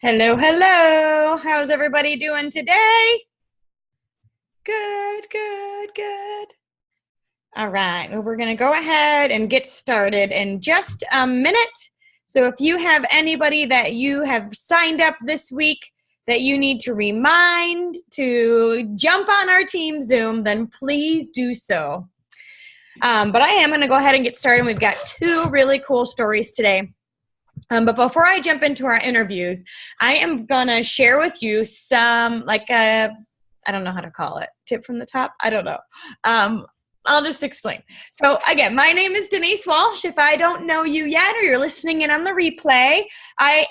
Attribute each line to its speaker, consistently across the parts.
Speaker 1: Hello, hello. How's everybody doing today? Good, good, good. All right. Well, we're going to go ahead and get started in just a minute. So if you have anybody that you have signed up this week that you need to remind to jump on our team Zoom, then please do so. But I am going to go ahead and get started. We've got two really cool stories today. But before I jump into our interviews, I am going to share with you some, I don't know how to call it, tip from the top? I don't know. I'll just explain. So again, my name is Denise Walsh. If I don't know you yet or you're listening in on the replay, I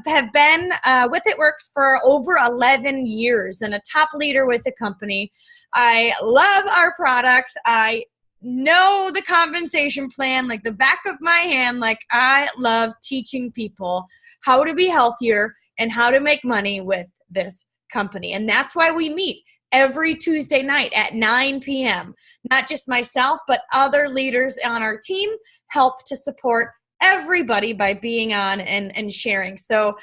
Speaker 1: have been with It Works for over 11 years and a top leader with the company. I love our products. I know the compensation plan like the back of my hand. Like, I love teaching people how to be healthier and how to make money with this company. And that's why we meet every Tuesday night at 9 p.m. Not just myself, but other leaders on our team help to support everybody by being on and sharing. So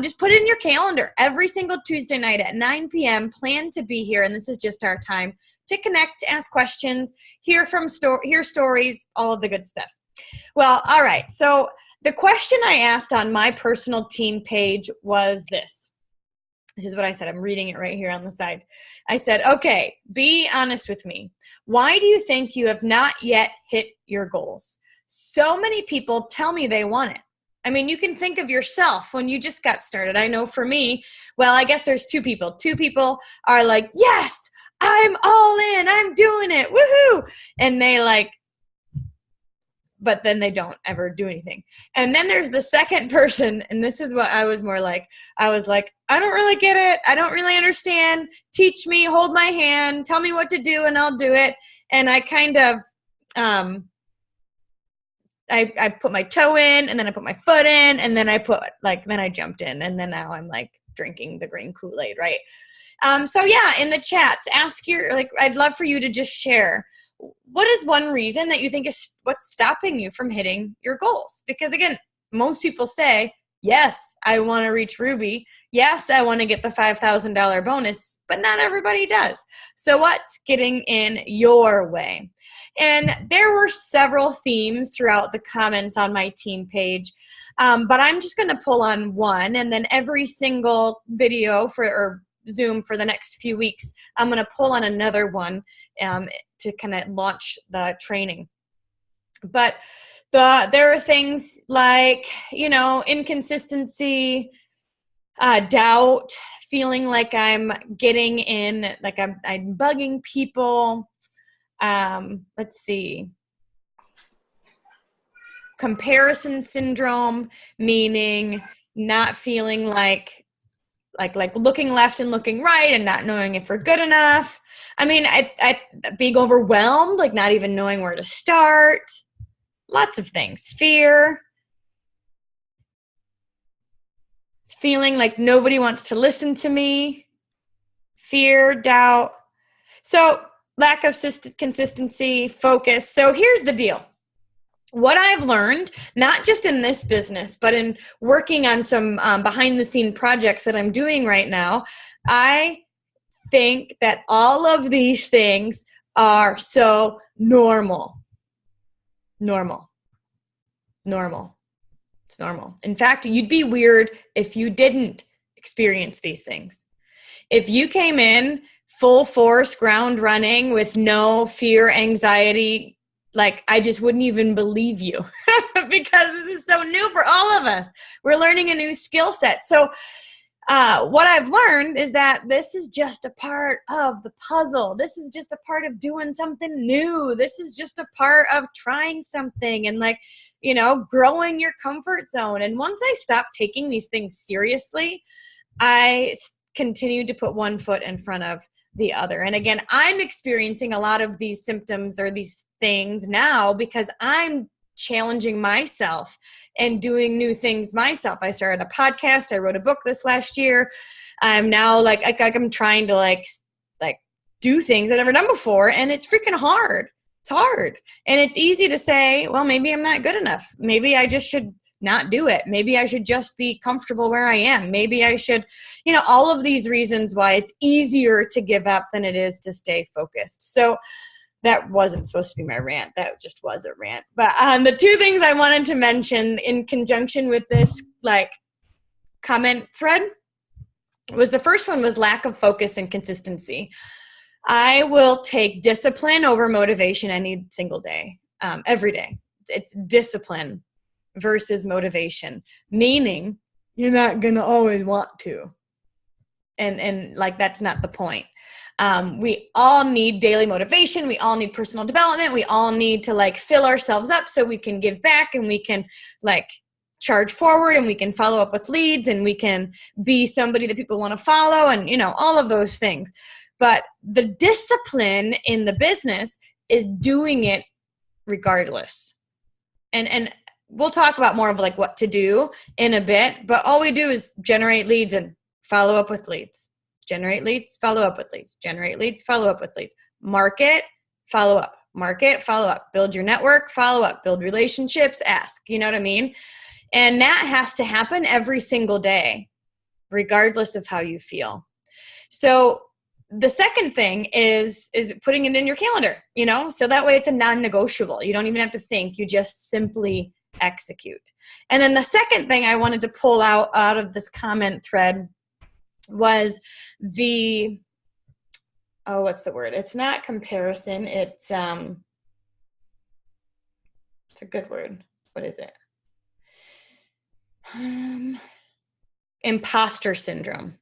Speaker 1: just put it in your calendar. Every single Tuesday night at 9 p.m. Plan to be here. And this is just our time to connect, ask questions, hear stories, all of the good stuff. Well, all right. So the question I asked on my personal team page was this. This is what I said. I'm reading it right here on the side. I said, okay, be honest with me. Why do you think you have not yet hit your goals? So many people tell me they want it. I mean, you can think of yourself when you just got started. I know for me, well, I guess there's two people. Two people are like, yes, I'm all in. I'm doing it. Woohoo. And they but then they don't ever do anything. And then there's the second person, and this is what I was more like. I was like, I don't really get it. I don't really understand. Teach me, hold my hand, tell me what to do, and I'll do it. And I kind of, I put my toe in, and then I put my foot in, and then then I jumped in, and then now I'm like drinking the green Kool-Aid, right? So yeah, in the chats, I'd love for you to just share. What is one reason that you think is what's stopping you from hitting your goals? Because again, most people say, yes, I want to reach Ruby. Yes, I want to get the $5,000 bonus, but not everybody does. So what's getting in your way? And there were several themes throughout the comments on my team page, but I'm just going to pull on one, and then every single video or Zoom for the next few weeks, I'm going to pull on another one to kind of launch the training. But there are things like, inconsistency, doubt, feeling like I'm getting in, like I'm bugging people. Let's see. Comparison syndrome, meaning not feeling like looking left and looking right and not knowing if we're good enough. I mean, I being overwhelmed, like not even knowing where to start. Lots of things. Fear. Feeling like nobody wants to listen to me. Fear, doubt. So lack of consistency, focus. So here's the deal. What I've learned, not just in this business, but in working on some behind-the-scene projects that I'm doing right now, I think that all of these things are so normal. Normal. It's normal. In fact, you'd be weird if you didn't experience these things. If you came in full force, ground running with no fear, anxiety, I just wouldn't even believe you because this is so new for all of us. We're learning a new skill set. So what I've learned is that this is just a part of the puzzle. This is just a part of doing something new. This is just a part of trying something and growing your comfort zone. And once I stopped taking these things seriously, I continued to put one foot in front of the other. And again, I'm experiencing a lot of these symptoms or these things now because I'm challenging myself and doing new things myself. I started a podcast. I wrote a book this last year. I'm now I'm trying to do things I've never done before, and it's freaking hard. It's hard. And it's easy to say, well, maybe I'm not good enough. Maybe I just should not do it. Maybe I should just be comfortable where I am. Maybe I should, all of these reasons why it's easier to give up than it is to stay focused. So that wasn't supposed to be my rant. That just was a rant. But the two things I wanted to mention in conjunction with this comment thread was, the first one was lack of focus and consistency. I will take discipline over motivation any single day, every day. It's discipline versus motivation, meaning you're not going to always want to. And that's not the point. We all need daily motivation. We all need personal development. We all need to fill ourselves up so we can give back, and we can charge forward, and we can follow up with leads, and we can be somebody that people want to follow, and all of those things. But the discipline in the business is doing it regardless. And we'll talk about more of what to do in a bit, but all we do is generate leads and follow up with leads. Generate leads, follow up with leads. Generate leads, follow up with leads. Market, follow up. Market, follow up. Build your network, follow up. Build relationships, ask. You know what I mean? And that has to happen every single day, regardless of how you feel. So the second thing is putting it in your calendar, so that way it's a non-negotiable. You don't even have to think. You just simply execute. And then the second thing I wanted to pull out of this comment thread was what's the word? It's not comparison. It's a good word. What is it? Imposter syndrome.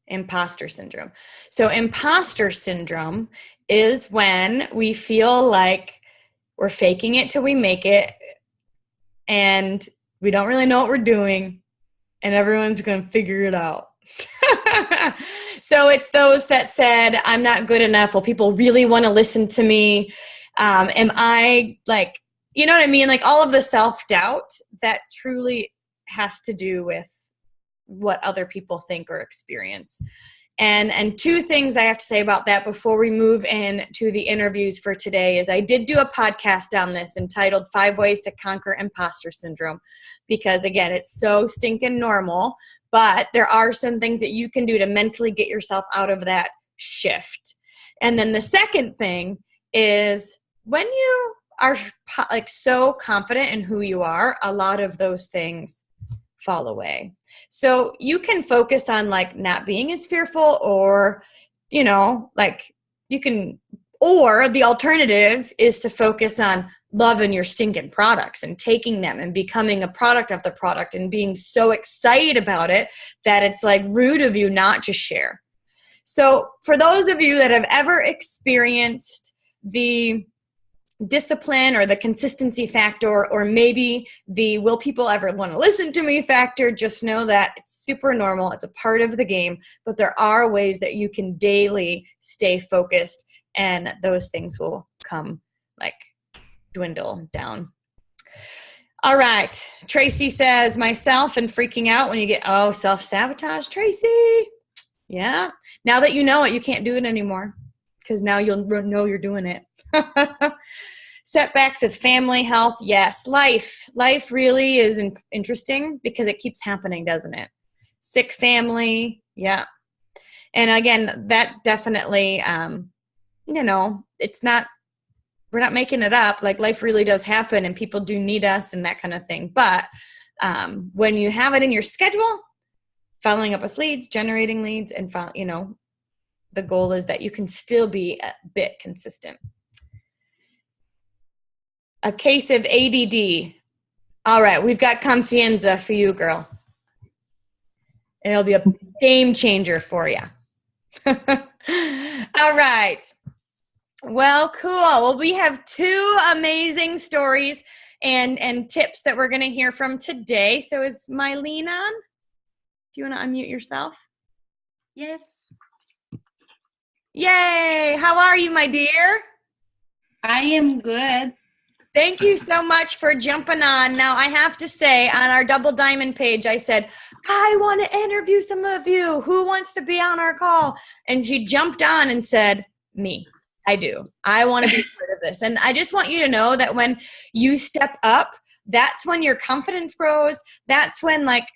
Speaker 1: Imposter syndrome. So imposter syndrome is when we feel like we're faking it till we make it, and we don't really know what we're doing, and everyone's going to figure it out. So it's those that said, I'm not good enough. Well, people really want to listen to me. Am I you know what I mean? All of the self-doubt that truly has to do with what other people think or experience. And two things I have to say about that before we move into the interviews for today is I did do a podcast on this entitled 5 Ways to Conquer Imposter Syndrome, because again, it's so stinking normal, but there are some things that you can do to mentally get yourself out of that shift. And then the second thing is, when you are so confident in who you are, a lot of those things fall away. So you can focus on not being as fearful, or, you can, or the alternative is to focus on loving your stinking products and taking them and becoming a product of the product and being so excited about it that it's rude of you not to share. So for those of you that have ever experienced the discipline or the consistency factor, or maybe the will people ever want to listen to me factor, just know that it's super normal. It's a part of the game, but there are ways that you can daily stay focused, and those things will come dwindle down. All right. Tracy says, myself and freaking out when you get, self-sabotage, Tracy. Yeah. Now that you know it, you can't do it anymore, because now you'll know you're doing it. Setbacks with family, health. Yes. Life really is interesting because it keeps happening, doesn't it? Sick family. Yeah. And again, that definitely, it's not, we're not making it up. Life really does happen, and people do need us and that kind of thing. But when you have it in your schedule, following up with leads, generating leads, and the goal is that you can still be a bit consistent. A case of ADD. All right, we've got Confianza for you, girl. It'll be a game changer for you. All right. Well, cool. Well, we have 2 amazing stories and tips that we're going to hear from today. So is Mylene on? Do you want to unmute yourself?
Speaker 2: Yes.
Speaker 1: Yay. How are you, my dear?
Speaker 2: I am good.
Speaker 1: Thank you so much for jumping on. Now, I have to say, on our Double Diamond page, I said, I want to interview some of you. Who wants to be on our call? And she jumped on and said, me. I do. I want to be part of this. And I just want you to know that when you step up, that's when your confidence grows. That's when like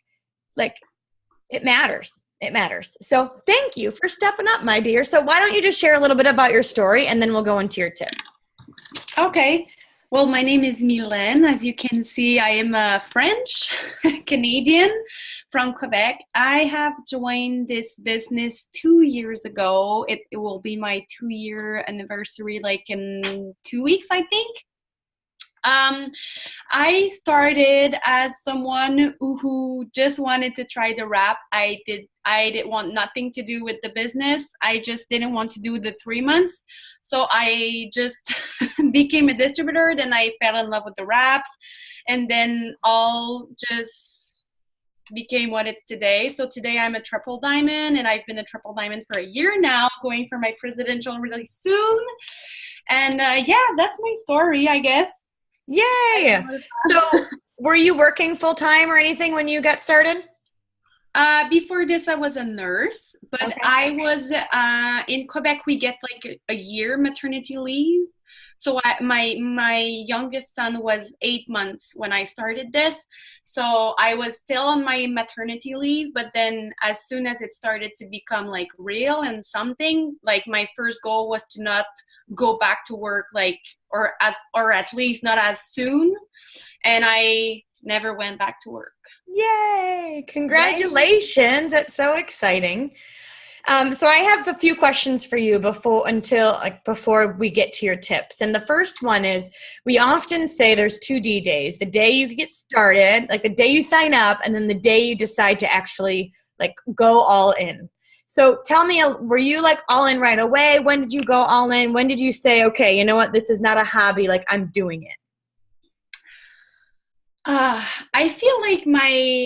Speaker 1: it matters. It matters. So thank you for stepping up, my dear. So why don't you just share a little bit about your story and then we'll go into your tips.
Speaker 2: Okay. Well, my name is Mylène. As you can see, I am a French Canadian from Quebec. I have joined this business 2 years ago. It will be my 2-year anniversary, like in 2 weeks, I think. I started as someone who just wanted to try the wrap. I didn't want nothing to do with the business. I just didn't want to do the 3 months. So I just became a distributor. Then I fell in love with the wraps, and then all just became what it's today. So today I'm a triple diamond, and I've been a triple diamond for a year now, going for my presidential really soon. And yeah, that's my story, I guess.
Speaker 1: Yay! So were you working full time or anything when you got started?
Speaker 2: Before this, I was a nurse, but
Speaker 1: Okay.
Speaker 2: I was in Quebec. We get like a year maternity leave. So my youngest son was 8 months when I started this. So I was still on my maternity leave, but then as soon as it started to become like real and something, like my first goal was to not go back to work, like or at least not as soon. And I never went back to work.
Speaker 1: Yay! Congratulations. That's so exciting. So I have a few questions for you before we get to your tips. And the first one is, we often say there's 2 D-days: the day you get started, like the day you sign up, and then the day you decide to actually like go all in. So tell me, were you like all in right away? When did you go all in? When did you say, okay, you know what, this is not a hobby, like I'm doing it?
Speaker 2: I feel like my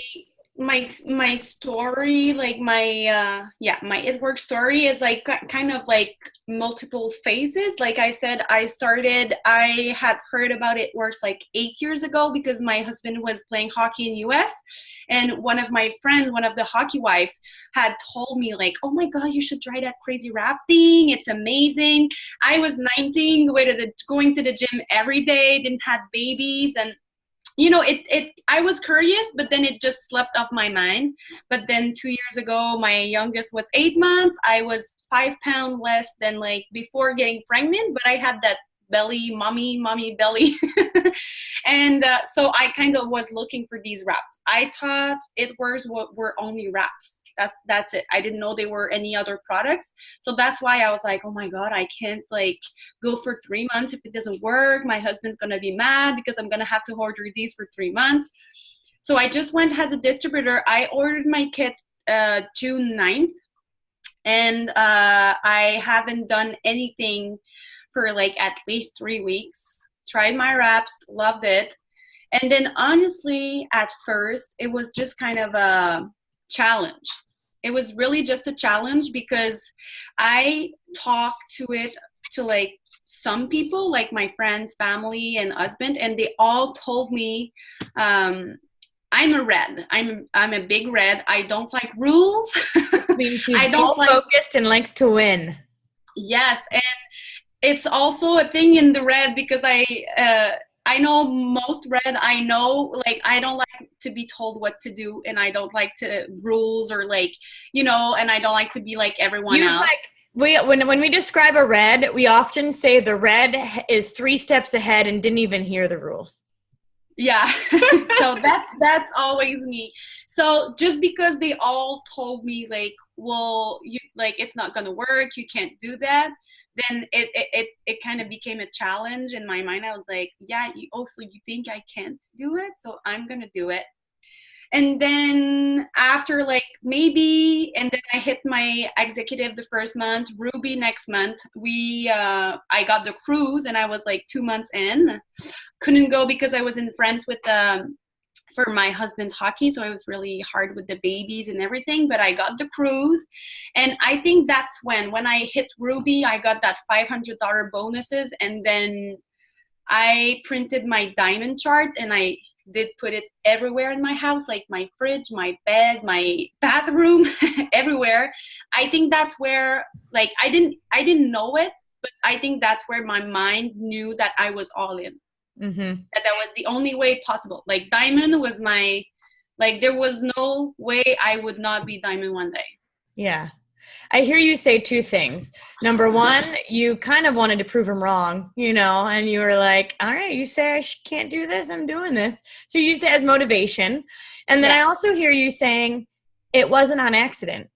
Speaker 2: story, like my It Works story is like kind of like multiple phases. Like I said, I had heard about It Works like 8 years ago because my husband was playing hockey in US, and one of my friends, one of the hockey wife, had told me like, oh my god, you should try that crazy rap thing, it's amazing. I was 19, going to the gym every day, didn't have babies, and I was curious, but then it just slept off my mind. But then 2 years ago, my youngest was 8 months. I was 5 pounds less than like before getting pregnant, but I had that belly, mommy belly. And so I kind of was looking for these wraps. I thought It Works were only wraps. That's it. I didn't know there were any other products. So that's why I was like, oh my God, I can't like go for 3 months. If it doesn't work, my husband's going to be mad because I'm going to have to order these for 3 months. So I just went as a distributor. I ordered my kit June 9th, and I haven't done anything for like at least 3 weeks. Tried my wraps, loved it. And then honestly, at first, it was just kind of a challenge. It was really just a challenge because I talked to like some people, like my friends, family, and husband, and they all told me, I'm a red. I'm a big red. I don't like rules.
Speaker 1: I mean, she's
Speaker 2: I don't like
Speaker 1: focused and likes to win.
Speaker 2: Yes, and it's also a thing in the red because I know most red. I know, like, I don't like to be told what to do, and I don't like to rules or like, and I don't like to be like everyone else.
Speaker 1: When we describe a red, we often say the red is 3 steps ahead and didn't even hear the rules.
Speaker 2: Yeah. So that's always me. So just because they all told me like, well, you like, it's not gonna work, you can't do that, then it kind of became a challenge in my mind. I was like, yeah, you think I can't do it, so I'm gonna do it. And then after like and then I hit my executive the first month, Ruby next month. I got the cruise, and I was like 2 months in. Couldn't go because I was in France for my husband's hockey, so it was really hard with the babies and everything, but I got the cruise. And I think that's when I hit Ruby, I got that $500 bonuses, and then I printed my diamond chart, and I did put it everywhere in my house, like my fridge, my bed, my bathroom, everywhere. I think that's where, like, I didn't know it, but I think that's where my mind knew that I was all in.
Speaker 1: Mm-hmm.
Speaker 2: That was the only way possible. Like diamond was my, like there was no way I would not be diamond one day.
Speaker 1: Yeah. I hear you say two things. Number one, you kind of wanted to prove him wrong, and you were like, all right, you say I can't do this, I'm doing this. So you used it as motivation. And then I also hear you saying it wasn't on accident.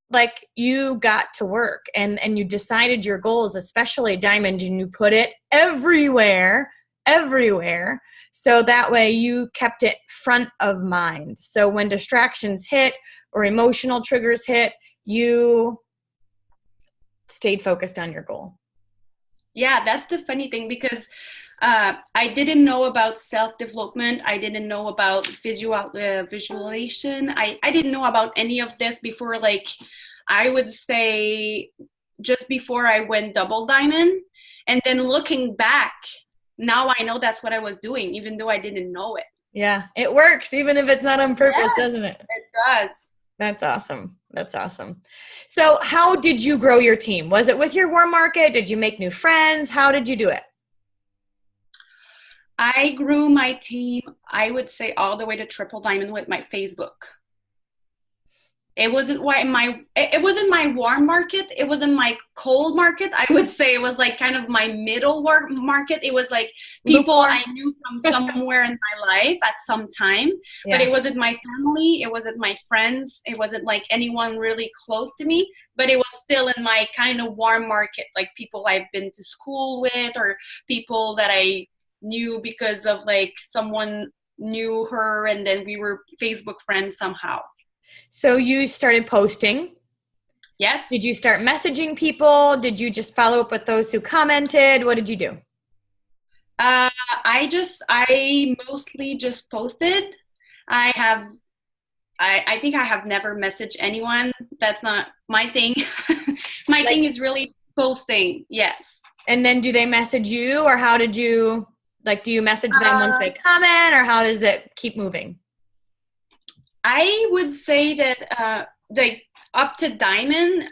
Speaker 1: Like you got to work and you decided your goals, especially diamond, and you put it everywhere. So that way you kept it front of mind. So when distractions hit or emotional triggers hit, you stayed focused on your goal.
Speaker 2: Yeah, that's the funny thing, because I didn't know about self-development. I didn't know about visualization. I didn't know about any of this before, like, I would say just before I went double diamond. And then looking back, now I know that's what I was doing, even though I didn't know it.
Speaker 1: Yeah, it works, even if it's not on purpose, doesn't it?
Speaker 2: It does.
Speaker 1: That's awesome. That's awesome. So how did you grow your team? Was it with your warm market? Did you make new friends? How did you do it?
Speaker 2: I grew my team, I would say, all the way to triple diamond with my Facebook. It wasn't my warm market. It wasn't my cold market. I would say it was like kind of my middle market. It was like people I knew from somewhere in my life at some time, but it wasn't my family. It wasn't my friends. It wasn't like anyone really close to me, but it was still in my kind of warm market, like people I've been to school with or people that I knew because of like someone knew her and then we were Facebook friends somehow.
Speaker 1: So you started posting.
Speaker 2: Yes.
Speaker 1: Did you start messaging people? Did you just follow up with those who commented? What did you do?
Speaker 2: I mostly just posted. I think I have never messaged anyone. That's not my thing. My thing is really posting. Yes.
Speaker 1: And then do they message you, or how did you, like, do you message them once they comment, or how does it keep moving?
Speaker 2: I would say that like up to diamond,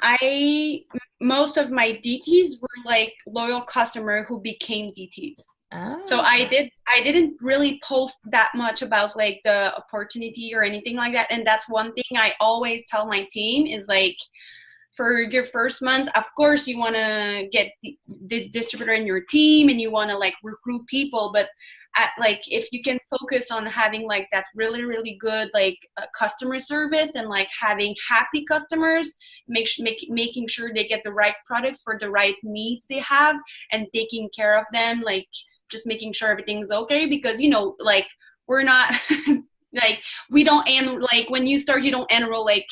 Speaker 2: most of my DTs were like loyal customer who became DTs. Oh. So I didn't really post that much about like the opportunity or anything like that. And that's one thing I always tell my team is like, for your first month, of course you want to get the distributor in your team and you want to like recruit people, but like if you can focus on having like that really really good like customer service and like having happy customers, making sure they get the right products for the right needs they have and taking care of them, like just making sure everything's okay, because like we're not like we don't like when you start you don't enroll like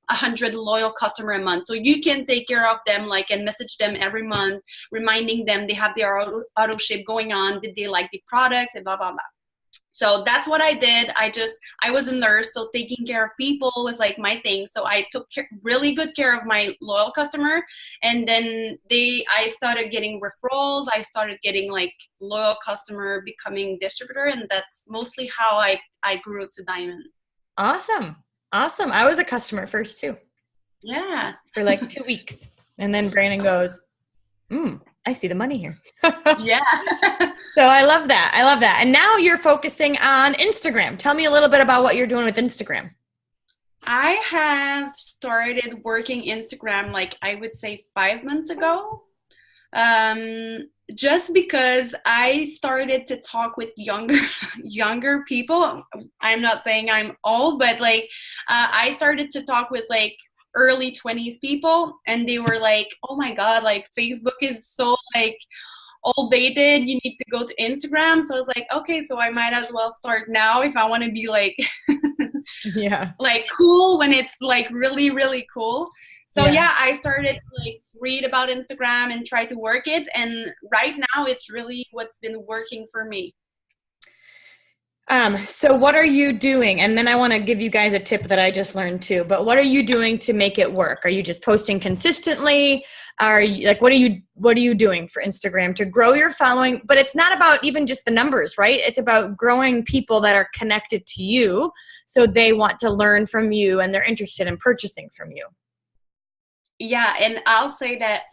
Speaker 2: 100 loyal customer a month, so you can take care of them like and message them every month reminding them they have their auto ship going on, did they like the products and blah blah blah. So that's what I did. I was a nurse, so taking care of people was like my thing. So I took really good care of my loyal customer, and then I started getting referrals. I started getting like loyal customer becoming distributor, and that's mostly how I grew to diamond.
Speaker 1: Awesome. I was a customer first too.
Speaker 2: Yeah.
Speaker 1: For like 2 weeks, and then Brandon goes, I see the money here.
Speaker 2: Yeah.
Speaker 1: So I love that. And now you're focusing on Instagram. Tell me a little bit about what you're doing with Instagram.
Speaker 2: I have started working Instagram like I would say 5 months ago. Just because I started to talk with younger people. I'm not saying I'm old, but like I started to talk with like early 20s people, and they were like, oh my god, like Facebook is so like old dated, you need to go to Instagram. So I was like, okay, so I might as well start now if I want to be like
Speaker 1: yeah,
Speaker 2: like cool when it's like really really cool. So yeah, I started to like read about Instagram and try to work it, and right now it's really what's been working for me.
Speaker 1: So what are you doing? And then I want to give you guys a tip that I just learned too, but what are you doing to make it work? Are you just posting consistently? Are you like, what are you doing for Instagram to grow your following? But it's not about even just the numbers, right? It's about growing people that are connected to you, so they want to learn from you and they're interested in purchasing from you.
Speaker 2: Yeah. And I'll say that,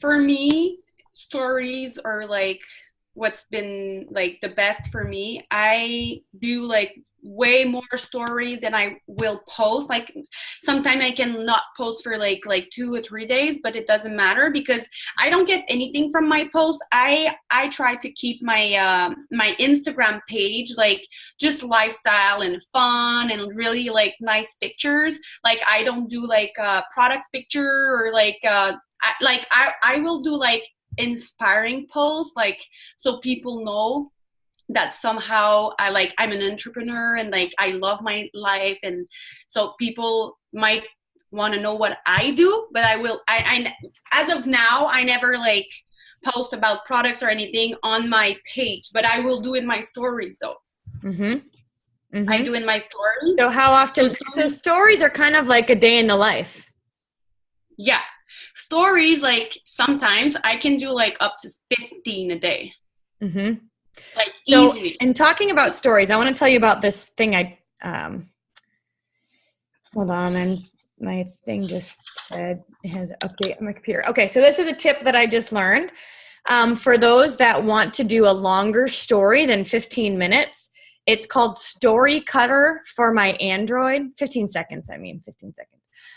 Speaker 2: for me, stories are like what's been like the best for me. I do like way more stories than I will post. Like sometimes I can not post for like 2 or 3 days, but it doesn't matter because I don't get anything from my post. I try to keep my my Instagram page like just lifestyle and fun and really like nice pictures. Like I don't do like product picture or like I will do like inspiring posts, like so people know that somehow I'm an entrepreneur and like I love my life, and so people might want to know what I do. But I as of now I never like post about products or anything on my page, but I will do in my stories though. I do in my stories.
Speaker 1: So how often? So stories are kind of like a day in the life.
Speaker 2: Yeah. Stories, like sometimes I can do like up to 15 a day. Like
Speaker 1: so,
Speaker 2: easily.
Speaker 1: And talking about stories, I want to tell you about this thing. Hold on, and my thing just said it has an update on my computer. Okay, so this is a tip that I just learned. For those that want to do a longer story than 15 minutes, it's called Story Cutter for my Android. 15 seconds.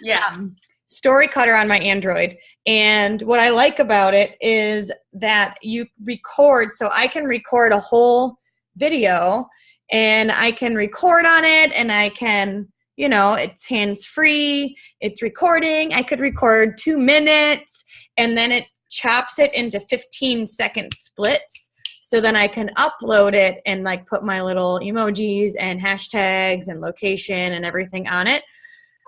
Speaker 2: Yeah.
Speaker 1: Story Cutter on my Android. And what I like about it is that you record, so I can record a whole video and I can record on it, and I can, it's hands-free, it's recording. I could record 2 minutes and then it chops it into 15-second splits. So then I can upload it and like put my little emojis and hashtags and location and everything on it.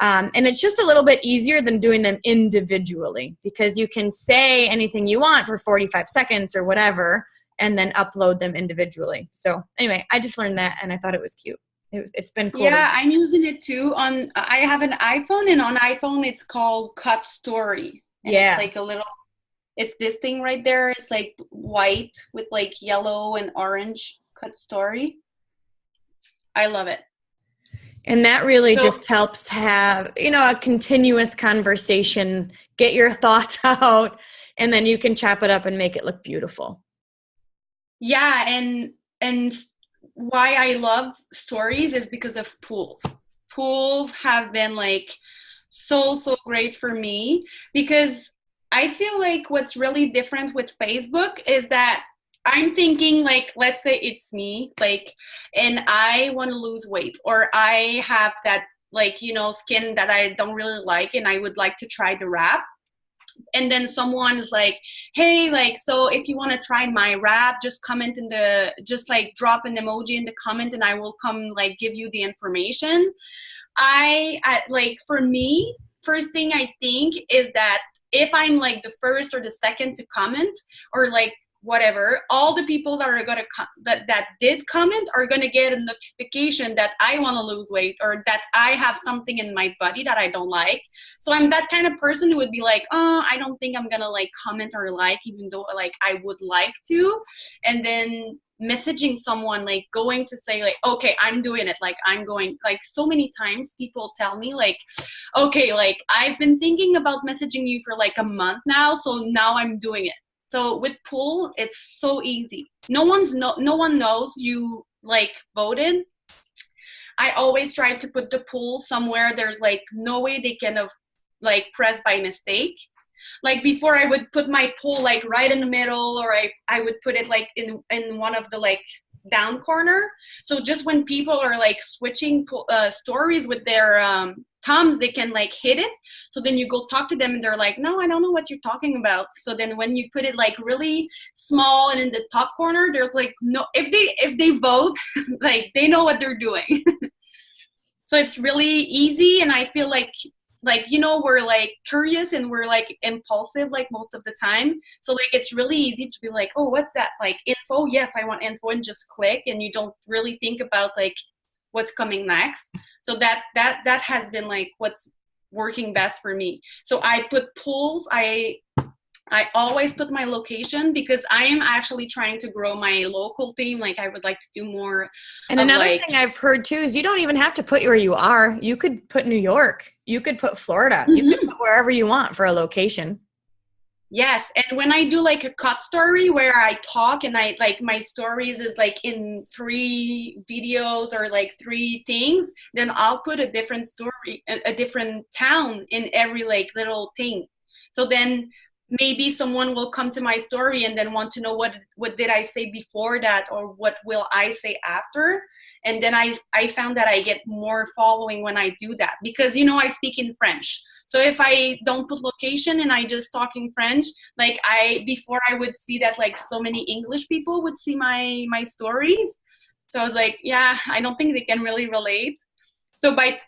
Speaker 1: And it's just a little bit easier than doing them individually because you can say anything you want for 45 seconds or whatever and then upload them individually. So anyway, I just learned that and I thought it was cute. It's been cool.
Speaker 2: Yeah, I'm using it too. I have an iPhone, and on iPhone it's called Cut Story. And it's like it's this thing right there. It's like white with like yellow and orange Cut Story. I love it.
Speaker 1: And that really just helps have, a continuous conversation, get your thoughts out, and then you can chop it up and make it look beautiful.
Speaker 2: Yeah, and why I love stories is because of pools. Pools have been like so great for me because I feel like what's really different with Facebook is that I'm thinking like, let's say it's me, like, and I want to lose weight, or I have that like, skin that I don't really like and I would like to try the wrap. And then someone's like, hey, like, so if you want to try my wrap, just comment just like drop an emoji in the comment and I will come like give you the information. I like, for me, first thing I think is that if I'm like the first or the second to comment, or like whatever, all the people that are gonna that did comment are gonna get a notification that I want to lose weight or that I have something in my body that I don't like. So I'm that kind of person who would be like, oh, I don't think I'm gonna like comment or like, even though like I would like to. And then messaging someone, like going to say like, okay, I'm doing it, like I'm going, like so many times people tell me like, okay, like I've been thinking about messaging you for like a month now, so now I'm doing it. So with Pool, it's so easy. No one knows you like voted. I always try to put the Pool somewhere there's like no way they can have like pressed by mistake. Like before I would put my Pool like right in the middle, or I would put it like in one of the like down corner. So just when people are like switching stories with their thumbs, they can like hit it. So then you go talk to them and they're like, no, I don't know what you're talking about. So then when you put it like really small and in the top corner, there's like no, if they vote, like they know what they're doing. So it's really easy. And I feel like, we're like curious and we're like impulsive like most of the time. So like it's really easy to be like, oh, what's that? Like info? Yes, I want info, and just click, and you don't really think about like what's coming next. So that has been like what's working best for me. So I put pools. I always put my location because I am actually trying to grow my local team. Like I would like to do more.
Speaker 1: And another thing I've heard too is you don't even have to put where you are. You could put New York. You could put Florida. You could put wherever you want for a location.
Speaker 2: Yes, and when I do like a cut story where I talk and I like my stories is like in 3 videos or like 3 things, then I'll put a different story, a different town in every like little thing. So then maybe someone will come to my story and then want to know what did I say before that or what will I say after. And then I found that I get more following when I do that because I speak in French. So if I don't put location and I just talk in French, like before I would see that like so many English people would see my stories. So I was like, yeah, I don't think they can really relate. So by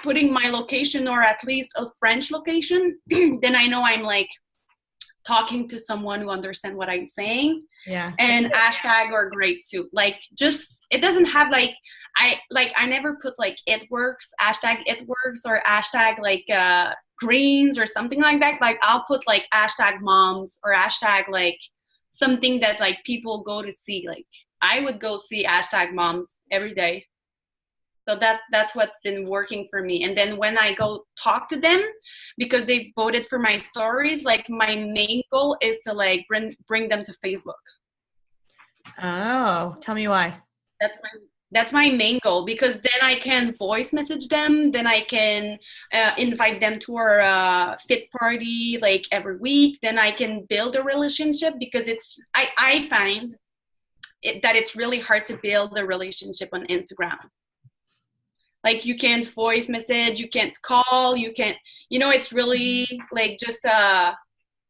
Speaker 2: putting my location or at least a French location, then I know I'm like talking to someone who understands what I'm saying.
Speaker 1: Yeah.
Speaker 2: And hashtag are great too. Like just it doesn't have like I never put like it works, hashtag it works or hashtag like greens or something like that. Like I'll put like hashtag moms or hashtag like something that like people go to see. Like I would go see hashtag moms every day. So that's what's been working for me. And then when I go talk to them, because they voted for my stories, like my main goal is to like bring them to Facebook.
Speaker 1: Oh, tell me why.
Speaker 2: That's my main goal because then I can voice message them. Then I can invite them to our fit party like every week. Then I can build a relationship because I find that it's really hard to build a relationship on Instagram. Like you can't voice message, you can't call, you can't, it's really like just a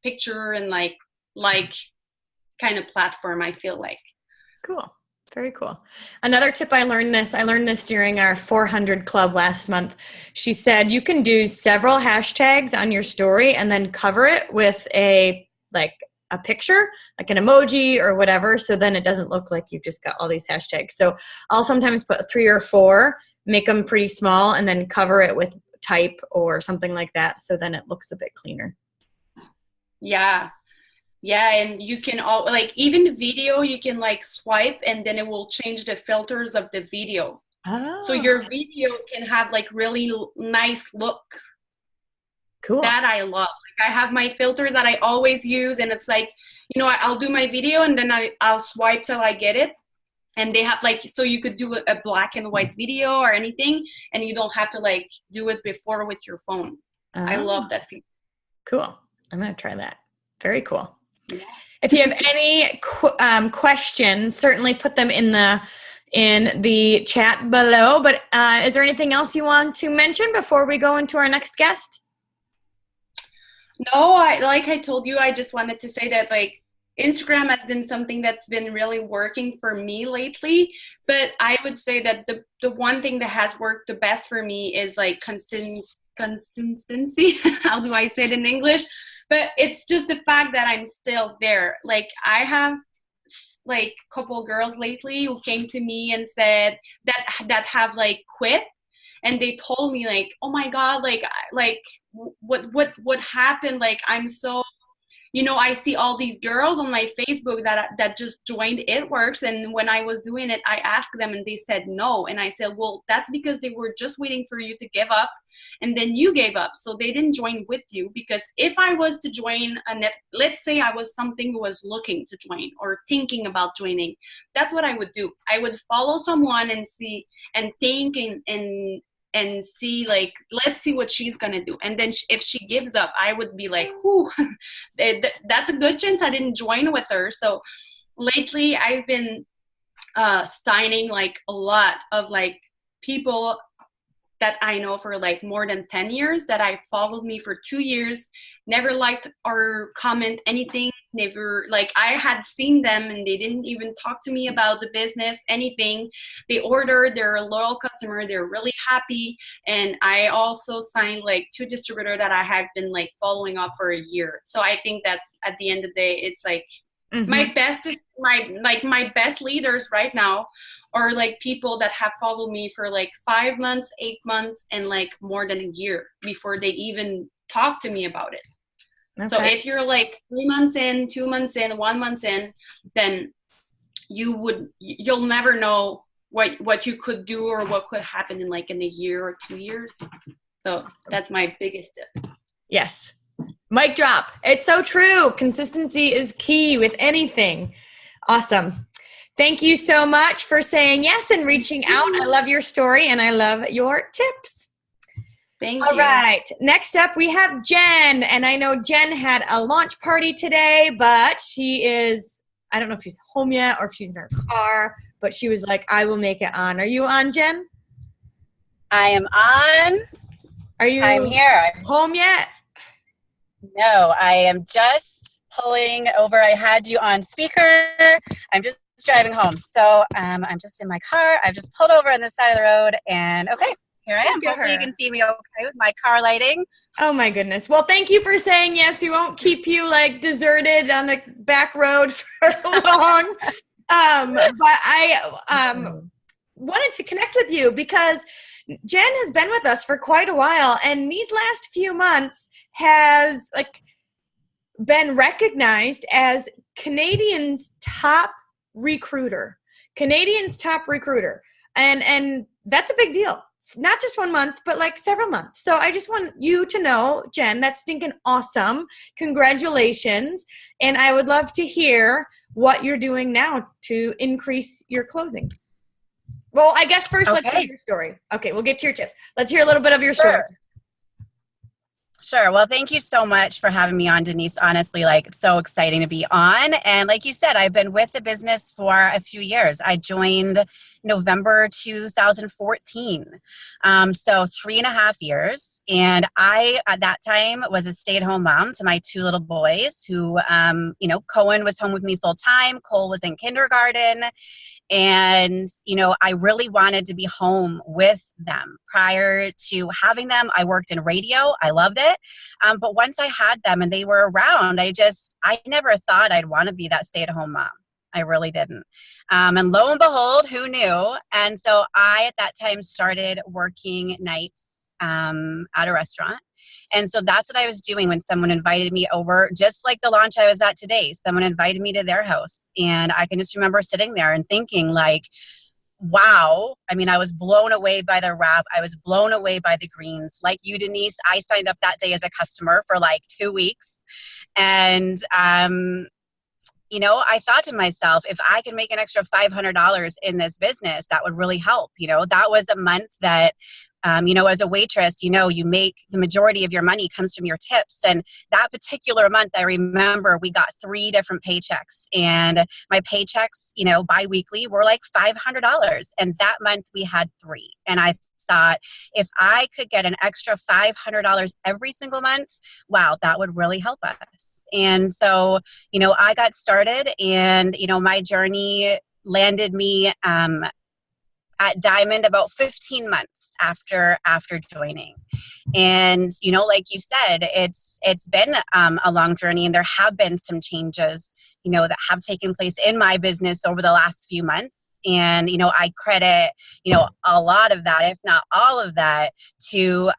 Speaker 2: picture and like kind of platform, I feel like.
Speaker 1: Cool. Very cool. Another tip I learned this during our 400 club last month. She said you can do several hashtags on your story and then cover it with a picture, like an emoji or whatever. So then it doesn't look like you've just got all these hashtags. So I'll sometimes put 3 or 4, make them pretty small, and then cover it with type or something like that. So then it looks a bit cleaner.
Speaker 2: Yeah. Yeah, and you can all like even the video you can like swipe and then it will change the filters of the video.
Speaker 1: Oh.
Speaker 2: So your video can have like really nice look.
Speaker 1: Cool.
Speaker 2: That I love. Like I have my filter that I always use and it's like, I'll do my video and then I'll swipe till I get it. And they have like, so you could do a black and white video or anything and you don't have to like do it before with your phone. Oh. I love that feature.
Speaker 1: Cool. I'm going to try that. Very cool. If you have any questions, certainly put them in the chat below. But is there anything else you want to mention before we go into our next guest?
Speaker 2: No, like I told you, I just wanted to say that like Instagram has been something that's been really working for me lately. But I would say that the one thing that has worked the best for me is like consistency. How do I say it in English? But it's just the fact that I'm still there. Like I have like a couple girls lately who came to me and said that have like quit. And they told me like, oh my God, like what happened? Like, I'm so, I see all these girls on my Facebook that just joined It Works. And when I was doing it, I asked them and they said no. And I said, well, that's because they were just waiting for you to give up. And then you gave up. So they didn't join with you. Because if I was to join let's say I was something who was looking to join or thinking about joining, that's what I would do. I would follow someone and see and think and see like, let's see what she's gonna do. And then if she gives up, I would be like, whoo, that's a good chance I didn't join with her. So lately I've been signing like a lot of like people that I know for like more than 10 years that I followed me for 2 years, never liked or comment anything, never, like I had seen them and they didn't even talk to me about the business, anything. They ordered, they're a loyal customer, they're really happy. And I also signed like 2 distributors that I have been like following up for a year. So I think that's at the end of the day, it's like my best leaders right now are like people that have followed me for like 5 months, 8 months, and like more than a year before they even talk to me about it. Okay. So if you're like 3 months in, 2 months in, 1 month in, then you'll never know what you could do or what could happen in a year or 2 years. So that's my biggest tip.
Speaker 1: Yes. Mic drop. It's so true. Consistency is key with anything. Awesome. Thank you so much for saying yes and reaching out. I love your story and I love your tips.
Speaker 2: Thank
Speaker 1: All
Speaker 2: you.
Speaker 1: right. Next up, we have Jen. And I know Jen had a launch party today, but she is, I don't know if she's home yet or if she's in her car, but she was like, I will make it on. Are you on, Jen?
Speaker 3: I am on.
Speaker 1: Are you
Speaker 3: I'm here.
Speaker 1: home yet?
Speaker 3: No, I am just pulling over. I had you on speaker. I'm just driving home. So I'm just in my car. I've just pulled over on the side of the road and okay, here I am. Hopefully you can see me okay with my car lighting.
Speaker 1: Oh my goodness. Well, thank you for saying yes. We won't keep you like deserted on the back road for long. But I wanted to connect with you because Jen has been with us for quite a while, and these last few months has been recognized as Canadians' top recruiter. And that's a big deal. Not just 1 month, but like several months. So I just want you to know, Jen, that's stinking awesome. Congratulations. And I would love to hear what you're doing now to increase your closing. Well, I guess first let's hear your story. Okay, we'll get to your tips. Let's hear a little bit of your story.
Speaker 3: Sure. Well, thank you so much for having me on, Denise. Honestly, it's so exciting to be on. And like you said, I've been with the business for a few years. I joined November 2014. So 3.5 years. And I, at that time, was a stay-at-home mom to my 2 little boys who, Cohen was home with me full time. Cole was in kindergarten. And, I really wanted to be home with them. Prior to having them, I worked in radio. I loved it. But once I had them and they were around, I never thought I'd want to be that stay-at-home mom. I really didn't. And lo and behold, who knew? And so I, at that time, started working nights at a restaurant. And so that's what I was doing when someone invited me over, just like the launch I was at today. Someone invited me to their house. And I can just remember sitting there and thinking wow. I mean, I was blown away by the wrap. I was blown away by the greens. Like you, Denise, I signed up that day as a customer for 2 weeks. And, I thought to myself, if I can make an extra $500 in this business, that would really help. That was a month that, as a waitress, you make the majority of your money comes from your tips. And that particular month, I remember we got 3 different paychecks, and my paychecks, biweekly were $500. And that month we had 3. And I thought, if I could get an extra $500 every single month, wow, that would really help us. And so, I got started, and, my journey landed me at Diamond about 15 months after joining. And, like you said, it's been a long journey, and there have been some changes, that have taken place in my business over the last few months. And, I credit, a lot of that, if not all of that, to,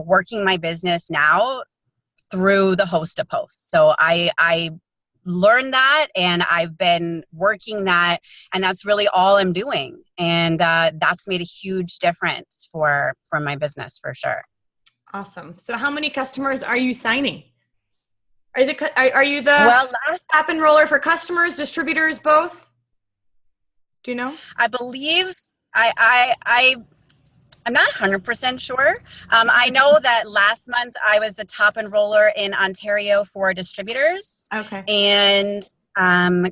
Speaker 3: working my business now through the Host to Post. So I learned that, and I've been working that, and that's really all I'm doing. And that's made a huge difference for my business, for sure.
Speaker 1: Awesome. So how many customers are you signing? Are you the tap and roller for customers, distributors, both? Do you know?
Speaker 3: I believe I'm not 100% sure. I know that last month I was the top enroller in Ontario for distributors.
Speaker 1: Okay.
Speaker 3: And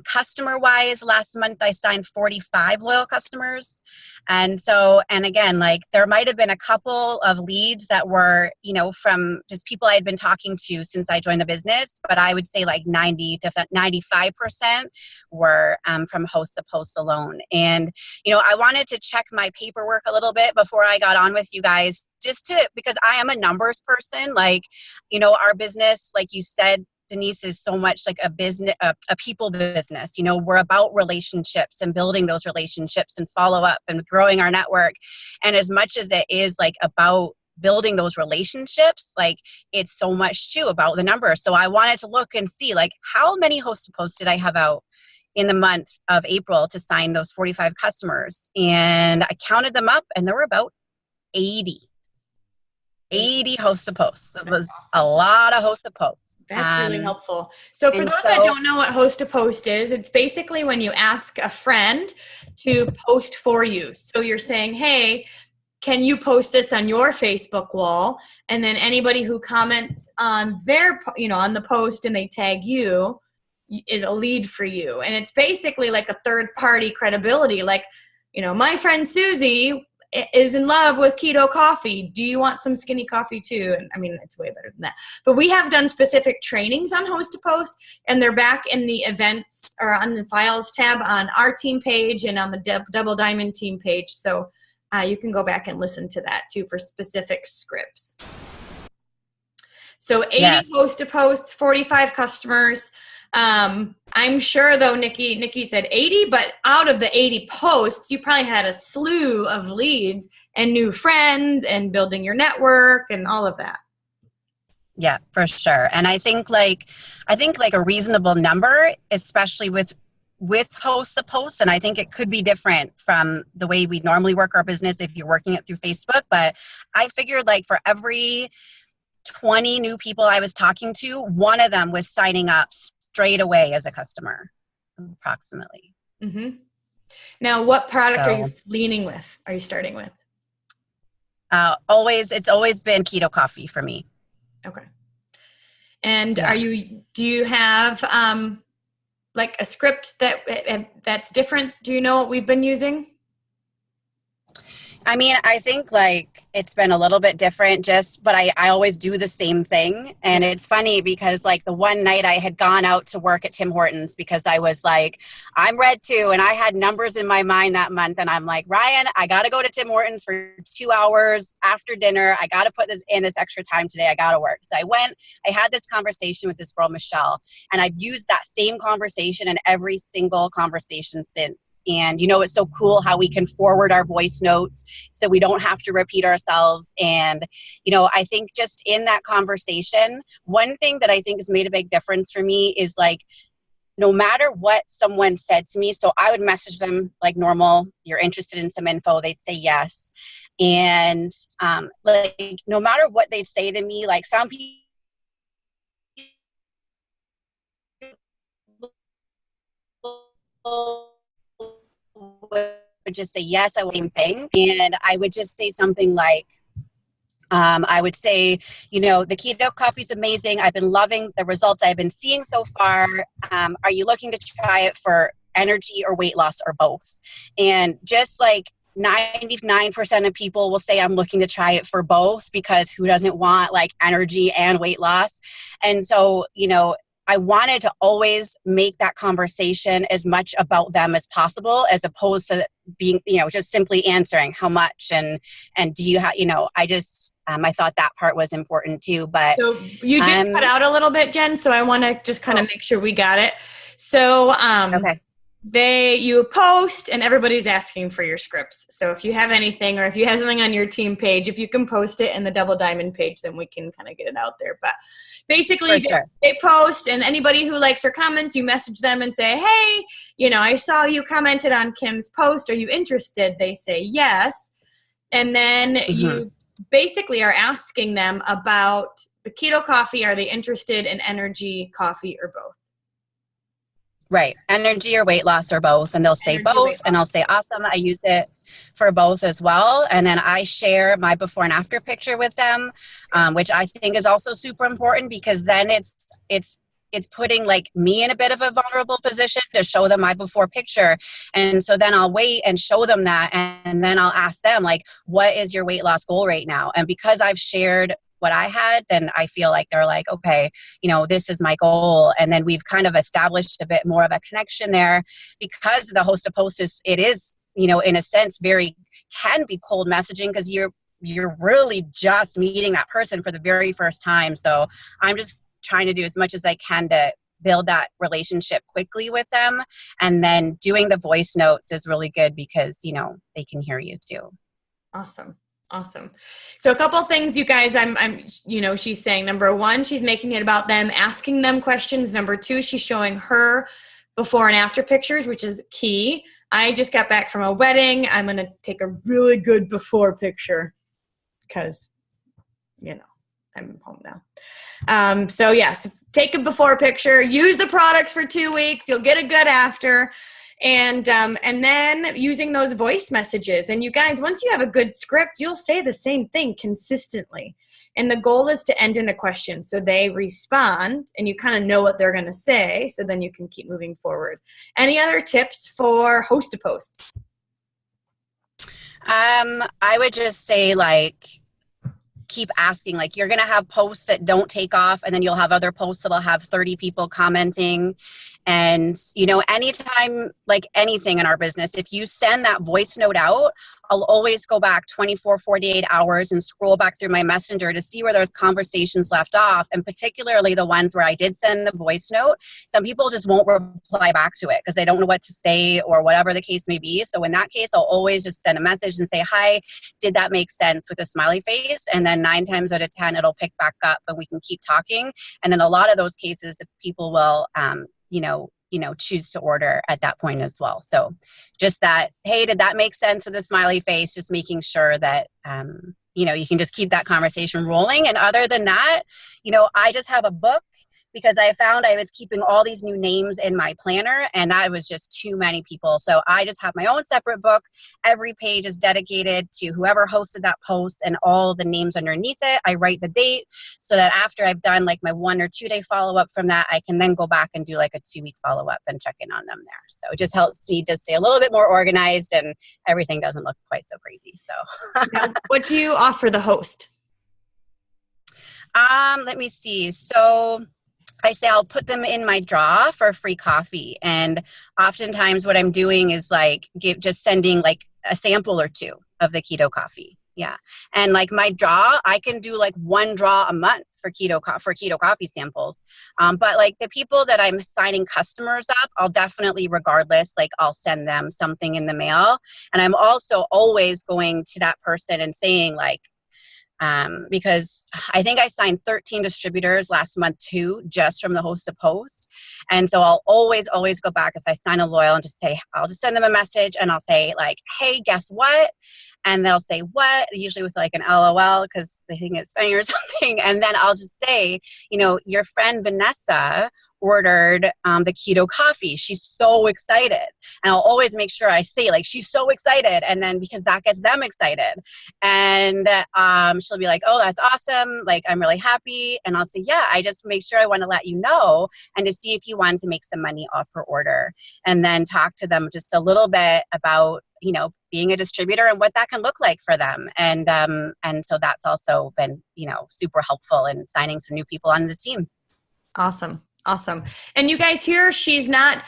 Speaker 3: customer-wise, last month I signed 45 loyal customers. And again, there might have been a couple of leads that were, from just people I had been talking to since I joined the business, but I would say 90 to 95% were from Host to Post alone. And, I wanted to check my paperwork a little bit before I got on with you guys, because I am a numbers person. Our business, like you said, Denise, is so much like a business, a people business. We're about relationships and building those relationships and follow up and growing our network. And as much as it is about building those relationships, it's so much too about the numbers. So I wanted to look and see how many Host to Post did I have out in the month of April to sign those 45 customers. And I counted them up, and there were about 80 80 host to posts. It was a lot of host to posts.
Speaker 1: That's really helpful. So for those that don't know what host to post is, it's basically when you ask a friend to post for you. So you're saying, hey, can you post this on your Facebook wall? And then anybody who comments on their, on the post and they tag you is a lead for you. And it's basically like a third party credibility. Like, my friend Susie is in love with keto coffee. Do you want some skinny coffee too? And I mean, it's way better than that. But we have done specific trainings on host to post, and they're back in the events or on the files tab on our team page and on the Double Diamond team page. So you can go back and listen to that too for specific scripts. So 80 host to posts, 45 customers. I'm sure though, Nikki said 80, but out of the 80 posts, you probably had a slew of leads and new friends and building your network and all of that.
Speaker 3: Yeah, for sure. And I think like a reasonable number, especially with host to post, and I think it could be different from the way we normally work our business if you're working it through Facebook, but I figured like for every 20 new people I was talking to, one of them was signing up straight away as a customer, approximately.
Speaker 1: Mm-hmm. Now, what product are you leaning with? Are you starting with?
Speaker 3: It's always been keto coffee for me.
Speaker 1: Okay. And do you have like a script that's different? Do you know what we've been using?
Speaker 3: I mean, I think like it's been a little bit different but I always do the same thing. And it's funny because like the one night I had gone out to work at Tim Hortons because I was like, I'm red too. And I had numbers in my mind that month. And I'm like, Ryan, I got to go to Tim Hortons for 2 hours after dinner. I got to put this extra time today. I got to work. So I went, I had this conversation with this girl, Michelle, and I've used that same conversation in every single conversation since. And it's so cool how we can forward our voice notes so we don't have to repeat ourselves. And, I think just in that conversation, one thing that I think has made a big difference for me is like, no matter what someone said to me, so I would message them like normal, you're interested in some info, they'd say yes. And like, no matter what they'd say to me, like some people would just say yes, I will same thing. And I would just say something like, I would say, the keto coffee is amazing. I've been loving the results I've been seeing so far. Are you looking to try it for energy or weight loss or both? And just like 99% of people will say I'm looking to try it for both, because who doesn't want like energy and weight loss? And so, I wanted to always make that conversation as much about them as possible, as opposed to being, just simply answering how much and do you have, I just, I thought that part was important too. But
Speaker 1: so you did cut out a little bit, Jen. So I want to just kind of make sure we got it. So
Speaker 3: okay.
Speaker 1: You post and everybody's asking for your scripts. So if you have anything, or if you have something on your team page, if you can post it in the Double Diamond page, then we can kind of get it out there. But basically they post, and anybody who likes or comments, you message them and say, hey, I saw you commented on Kim's post. Are you interested? They say yes. And then you basically are asking them about the keto coffee. Are they interested in energy, coffee, or both?
Speaker 3: Right. Energy or weight loss or both. And they'll say both. And I'll say, awesome. I use it for both as well. And then I share my before and after picture with them, which I think is also super important, because then it's putting like me in a bit of a vulnerable position to show them my before picture. And so then I'll wait and show them that. And then I'll ask them like, what is your weight loss goal right now? And because I've shared what I had, then I feel like they're like, okay, this is my goal. And then we've kind of established a bit more of a connection there, because the host to post is in a sense, can be cold messaging, because you're really just meeting that person for the very first time. So I'm just trying to do as much as I can to build that relationship quickly with them. And then doing the voice notes is really good because, they can hear you too.
Speaker 1: Awesome. So a couple of things, you guys, she's saying, number one, she's making it about them, asking them questions. Number two, she's showing her before and after pictures, which is key. I just got back from a wedding. I'm going to take a really good before picture because you know, I'm home now. So yes, take a before picture, use the products for 2 weeks. You'll get a good after. And then using those voice messages. And you guys, once you have a good script, you'll say the same thing consistently. And the goal is to end in a question. So they respond and you kind of know what they're going to say. So then you can keep moving forward. Any other tips for host to posts?
Speaker 3: I would just say, like, keep asking. Like, you're going to have posts that don't take off, and then you'll have other posts that'll have 30 people commenting. And, you know, anytime, like anything in our business, if you send that voice note out, I'll always go back 24, 48 hours and scroll back through my messenger to see where those conversations left off. And particularly the ones where I did send the voice note, some people just won't reply back to it because they don't know what to say or whatever the case may be. So in that case, I'll always just send a message and say, hi, did that make sense, with a smiley face? And then 9 times out of 10, it'll pick back up and we can keep talking. And in a lot of those cases, people will, choose to order at that point as well. So just that, hey, did that make sense, with a smiley face, just making sure that, you can just keep that conversation rolling. And other than that, I just have a book because I found I was keeping all these new names in my planner and that was just too many people. So I just have my own separate book. Every page is dedicated to whoever hosted that post and all the names underneath it. I write the date so that after I've done like my 1 or 2 day follow-up from that, I can then go back and do like a 2-week follow-up and check in on them there. So it just helps me just stay a little bit more organized and everything doesn't look quite so crazy. So
Speaker 1: now, what do you offer the host?
Speaker 3: Let me see. So I say I'll put them in my draw for a free coffee. And oftentimes what I'm doing is like just sending like a sample or 2 of the keto coffee. Yeah. And like my draw, I can do like 1 draw a month for keto coffee samples. But like the people that I'm signing customers up, I'll definitely, regardless, like I'll send them something in the mail. And I'm also always going to that person and saying like, because I think I signed 13 distributors last month too, just from the host to post. And so I'll always go back if I sign a loyal and just say, I'll just send them a message and I'll say like, hey, guess what? And they'll say, what? Usually with like an LOL because they think it's funny or something. And then I'll just say, your friend Vanessa ordered the keto coffee. She's so excited. And I'll always make sure I say like, she's so excited. And then because that gets them excited. And she'll be like, oh, that's awesome. Like, I'm really happy. And I'll say, yeah, I just make sure I want to let you know and to see if you want to make some money off her order. And then talk to them just a little bit about, being a distributor and what that can look like for them. And so that's also been, super helpful in signing some new people on the team.
Speaker 1: Awesome. And you guys hear she's not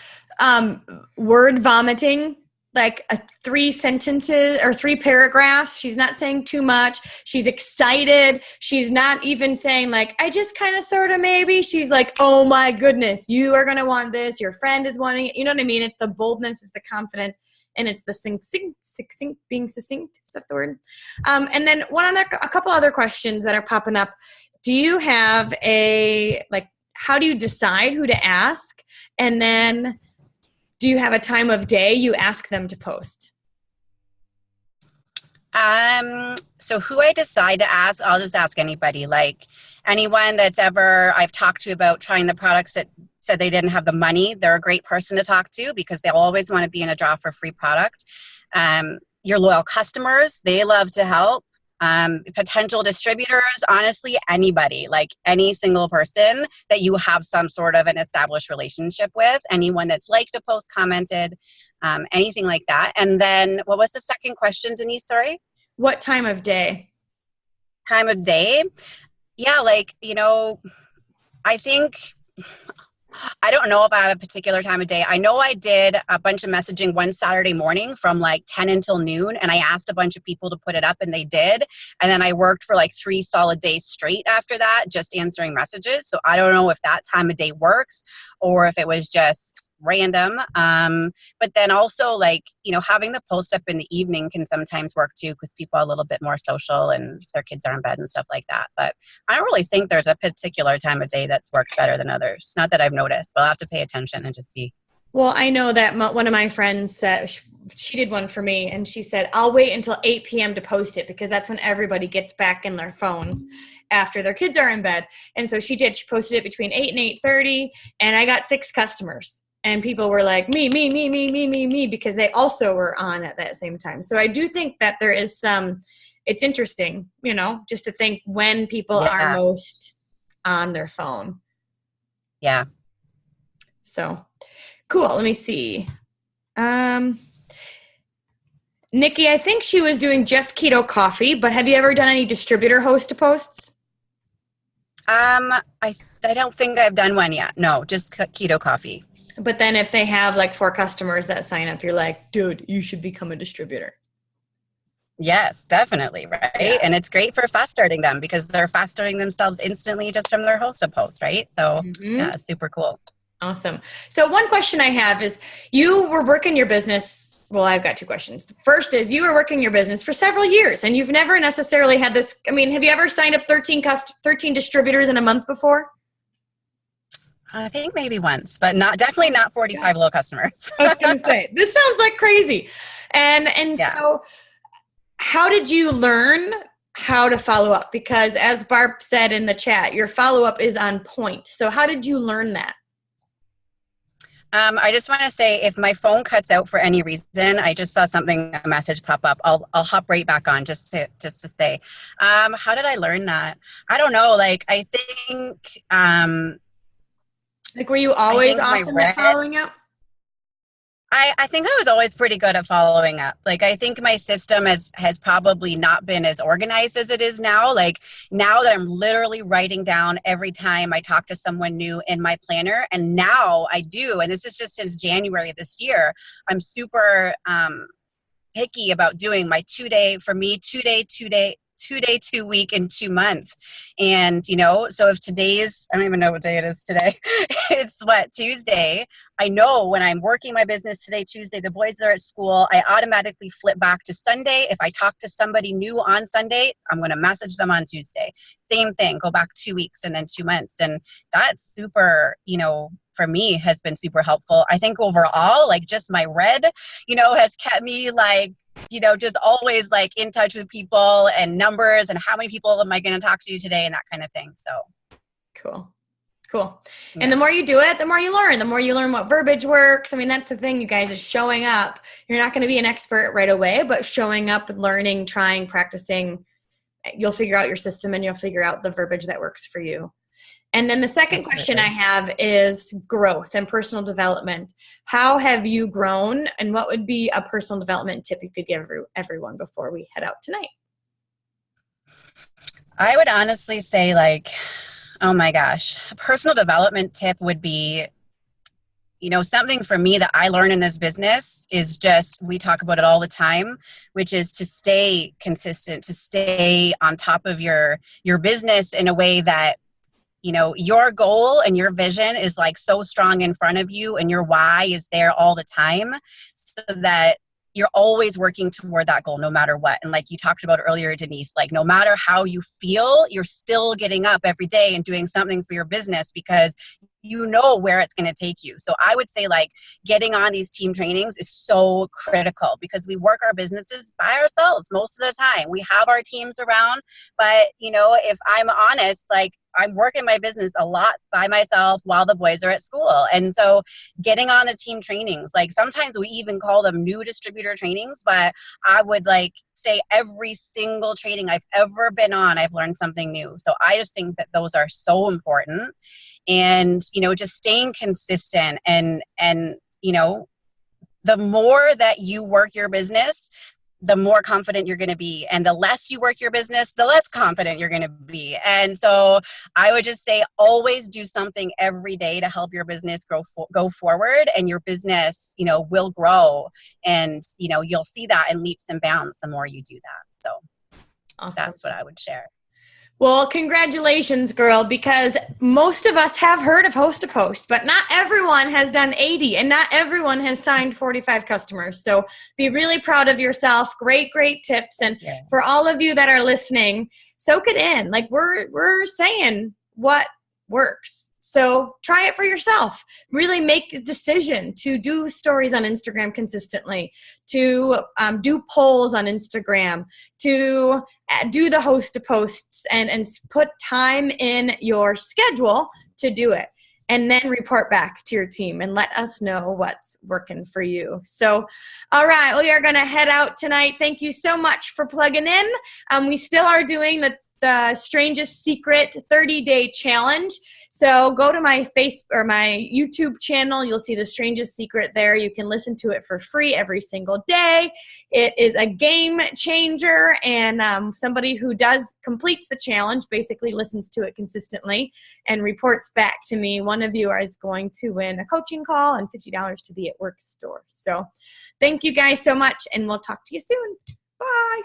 Speaker 1: word vomiting like 3 sentences or 3 paragraphs. She's not saying too much. She's excited. She's not even saying like, I just kind of sort of maybe. She's like, oh my goodness, you are going to want this. Your friend is wanting it. You know what I mean? It's the boldness, it's the confidence. And it's the being succinct. Is that the word? And then a couple other questions that are popping up. Do you have how do you decide who to ask? And then do you have a time of day you ask them to post?
Speaker 3: So who I decide to ask, I'll just ask anybody, like anyone that's ever I've talked to about trying the products that said they didn't have the money. They're a great person to talk to because they'll always want to be in a draw for free product. Your loyal customers, they love to help. Potential distributors, honestly, anybody, like any single person that you have some sort of an established relationship with, anyone that's liked a post, commented, anything like that. And then what was the second question, Denise? Sorry.
Speaker 1: What time of day?
Speaker 3: Time of day? Yeah, I think, I don't know if I have a particular time of day. I know I did a bunch of messaging one Saturday morning from like 10 until noon, and I asked a bunch of people to put it up and they did. And then I worked for like 3 solid days straight after that, just answering messages. So I don't know if that time of day works or if it was just random. But then also having the post up in the evening can sometimes work too, because people are a little bit more social and their kids are in bed and stuff like that. But I don't really think there's a particular time of day that's worked better than others. Not that I've noticed, but I'll have to pay attention and just see.
Speaker 1: Well, I know that one of my friends said, she did one for me, and she said, I'll wait until 8 p.m. to post it because that's when everybody gets back in their phones after their kids are in bed. And so she did. She posted it between 8 and 8:30, and I got 6 customers. And people were like, me, because they also were on at that same time. So I do think that there is it's interesting, just to think when people are most on their phone.
Speaker 3: Yeah.
Speaker 1: So cool. Let me see. Nikki, I think she was doing just Keto Coffee, but have you ever done any distributor host-to-posts?
Speaker 3: I don't think I've done one yet. No, just Keto Coffee.
Speaker 1: But then if they have like 4 customers that sign up, you're like, dude, you should become a distributor.
Speaker 3: Yes, definitely. Right. Yeah. And it's great for fast starting them because they're fast starting themselves instantly just from their host-to-post, right? So yeah, super cool.
Speaker 1: Awesome. So one question I have is, you were working your business. Well, I've got 2 questions. The first is, you were working your business for several years and you've never necessarily had this. I mean, have you ever signed up 13 distributors in a month before?
Speaker 3: I think maybe once, but definitely not 45 low customers.
Speaker 1: I was going to say, this sounds like crazy. And so how did you learn how to follow up? Because as Barb said in the chat, your follow-up is on point. So how did you learn that?
Speaker 3: I just want to say, if my phone cuts out for any reason, I just saw a message pop up. I'll hop right back on just to say, how did I learn that? I don't know. Like, I think,
Speaker 1: were you always awesome at following up?
Speaker 3: I think I was always pretty good at following up. Like, I think my system has probably not been as organized as it is now. Like, now that I'm literally writing down every time I talk to someone new in my planner, and now I do, and this is just since January of this year, I'm super picky about doing my 2-day, 2 week and 2 month. And, so if today's, I don't even know what day it is today. It's Tuesday. I know when I'm working my business today, Tuesday, the boys are at school, I automatically flip back to Sunday. If I talk to somebody new on Sunday, I'm going to message them on Tuesday. Same thing, go back 2 weeks and then 2 months. And that's super, for me has been super helpful. I think overall, like, just my red, has kept me like, just always like in touch with people and numbers and how many people am I going to talk to today and that kind of thing. So
Speaker 1: cool. Yeah. And the more you do it, the more you learn. The more you learn what verbiage works. I mean, that's the thing, you guys, is showing up. You're not going to be an expert right away, but showing up, learning, trying, practicing, you'll figure out your system and you'll figure out the verbiage that works for you. And then the second question I have is growth and personal development. How have you grown, and what would be a personal development tip you could give everyone before we head out tonight?
Speaker 3: I would honestly say, like, oh my gosh, a personal development tip would be, something for me that I learn in this business is just, we talk about it all the time, which is to stay consistent, to stay on top of your business in a way that, your goal and your vision is like so strong in front of you, and your why is there all the time, so that you're always working toward that goal no matter what. And like you talked about earlier, Denise, like, no matter how you feel, you're still getting up every day and doing something for your business because you know where it's going to take you. So I would say, like, getting on these team trainings is so critical because we work our businesses by ourselves most of the time. We have our teams around, but if I'm honest, like, I'm working my business a lot by myself while the boys are at school. And so getting on the team trainings, like, sometimes we even call them new distributor trainings, but I would say every single training I've ever been on, I've learned something new. So I just think that those are so important. And, just staying consistent and, the more that you work your business, the more confident you're going to be. And the less you work your business, the less confident you're going to be. And so I would just say, always do something every day to help your business go forward, and your business, will grow. And, you'll see that in leaps and bounds the more you do that. So awesome. That's what I would share.
Speaker 1: Well, congratulations, girl, because most of us have heard of Host-to-Post, but not everyone has done 80 and not everyone has signed 45 customers. So be really proud of yourself. Great tips. And for all of you that are listening, soak it in. Like, we're saying what works. So try it for yourself. Really make a decision to do stories on Instagram consistently, to do polls on Instagram, to do the host to posts, and put time in your schedule to do it. And then report back to your team and let us know what's working for you. So, all right, we are going to head out tonight. Thank you so much for plugging in. We still are doing the Strangest Secret 30-day challenge. So go to my my YouTube channel. You'll see the Strangest Secret there. You can listen to it for free every single day. It is a game changer, and somebody who completes the challenge basically listens to it consistently and reports back to me. One of you is going to win a coaching call and $50 to the It Works store. So thank you guys so much, and we'll talk to you soon. Bye.